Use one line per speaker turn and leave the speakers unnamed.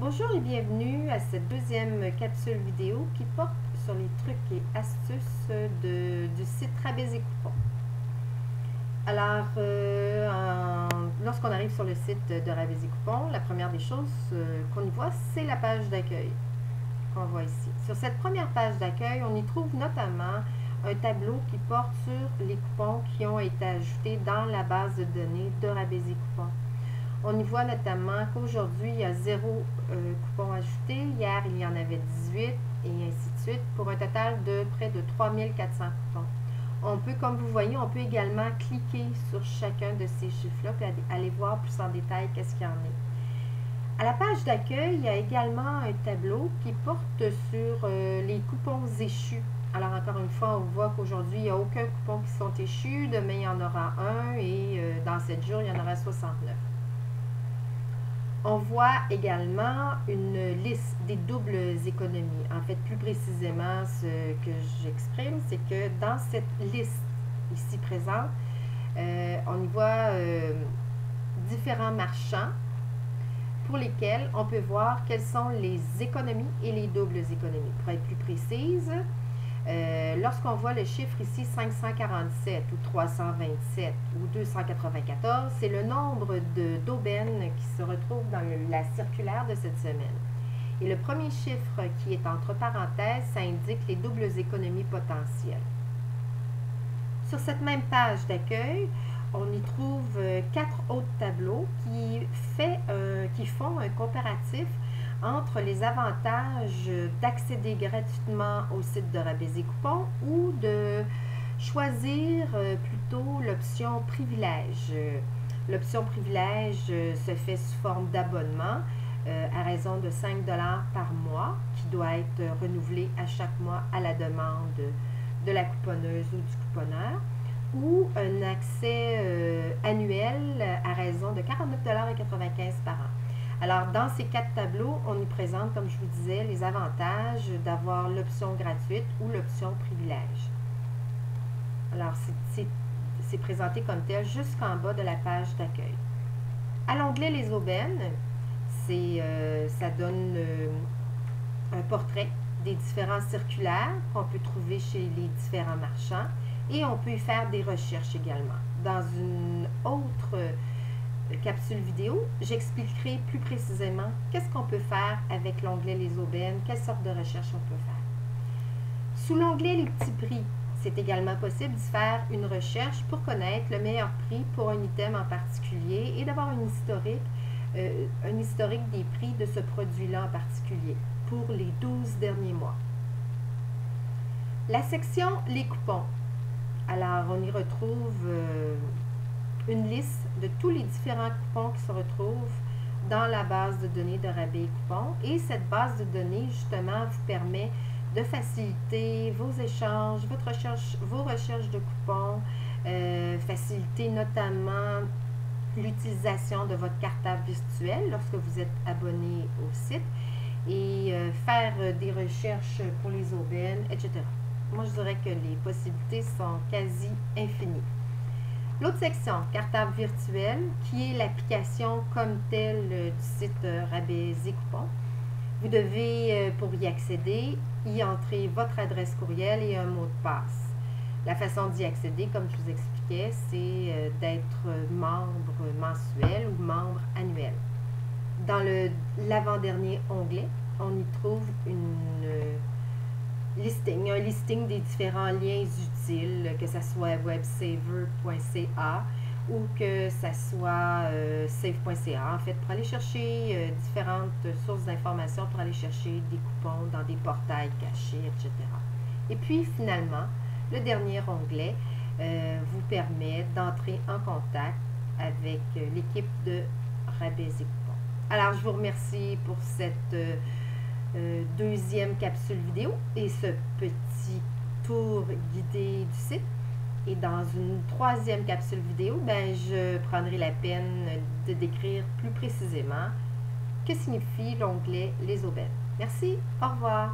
Bonjour et bienvenue à cette deuxième capsule vidéo qui porte sur les trucs et astuces du site Rabais et Coupons. Alors, lorsqu'on arrive sur le site de Rabais et Coupons, la première des choses qu'on y voit, c'est la page d'accueil qu'on voit ici. Sur cette première page d'accueil, on y trouve notamment un tableau qui porte sur les coupons qui ont été ajoutés dans la base de données de Rabais et Coupons. On y voit notamment qu'aujourd'hui, il y a 0 coupons ajoutés. Hier, il y en avait 18 et ainsi de suite pour un total de près de 3400 coupons. On peut, comme vous voyez, on peut également cliquer sur chacun de ces chiffres-là et aller voir plus en détail qu'est-ce qu'il y en est. À la page d'accueil, il y a également un tableau qui porte sur les coupons échus. Alors, encore une fois, on voit qu'aujourd'hui, il n'y a aucun coupon qui sont échus. Demain, il y en aura un et dans 7 jours, il y en aura 69. On voit également une liste des doubles économies. En fait, plus précisément, ce que j'exprime, c'est que dans cette liste ici présente, on y voit différents marchands pour lesquels on peut voir quelles sont les économies et les doubles économies. Pour être plus précise, lorsqu'on voit le chiffre ici 547 ou 327 ou 294, c'est le nombre d'aubaines qui se retrouve dans la circulaire de cette semaine. Et le premier chiffre qui est entre parenthèses, ça indique les doubles économies potentielles. Sur cette même page d'accueil, on y trouve 4 autres tableaux qui font un comparatif entre les avantages d'accéder gratuitement au site de Rabais et Coupons ou de choisir plutôt l'option privilège. L'option privilège se fait sous forme d'abonnement à raison de 5 $ par mois qui doit être renouvelé à chaque mois à la demande de la couponneuse ou du couponneur, ou un accès annuel à raison de 49,95 $ par an. Alors, dans ces 4 tableaux, on y présente, comme je vous disais, les avantages d'avoir l'option gratuite ou l'option privilège. Alors, c'est présenté comme tel jusqu'en bas de la page d'accueil. À l'onglet Les aubaines, ça donne un portrait des différents circulaires qu'on peut trouver chez les différents marchands et on peut y faire des recherches également. Dans une autre capsule vidéo, j'expliquerai plus précisément qu'est-ce qu'on peut faire avec l'onglet Les aubaines, quelle sorte de recherche on peut faire. Sous l'onglet Les petits prix, c'est également possible de faire une recherche pour connaître le meilleur prix pour un item en particulier et d'avoir un historique des prix de ce produit-là en particulier pour les 12 derniers mois. La section Les coupons. Alors, on y retrouve une liste de tous les différents coupons qui se retrouvent dans la base de données de Rabais et Coupons. Et cette base de données, justement, vous permet de faciliter vos échanges, vos recherches de coupons, faciliter notamment l'utilisation de votre cartable virtuelle lorsque vous êtes abonné au site et faire des recherches pour les aubaines, etc. Moi, je dirais que les possibilités sont quasi infinies. L'autre section, cartable virtuel, qui est l'application comme telle du site Rabais et Coupons. Vous devez, pour y accéder, y entrer votre adresse courriel et un mot de passe. La façon d'y accéder, comme je vous expliquais, c'est d'être membre mensuel ou membre annuel. Dans l'avant-dernier onglet, on y trouve un listing des différents liens utiles, que ce soit websaver.ca ou que ce soit save.ca, en fait, pour aller chercher différentes sources d'informations, pour aller chercher des coupons dans des portails cachés, etc. Et puis, finalement, le dernier onglet vous permet d'entrer en contact avec l'équipe de Rabais et Coupons. Alors, je vous remercie pour cette deuxième capsule vidéo et ce petit tour guidé du site. Et dans une troisième capsule vidéo, je prendrai la peine de décrire plus précisément que signifie l'onglet Les aubaines. Merci, au revoir.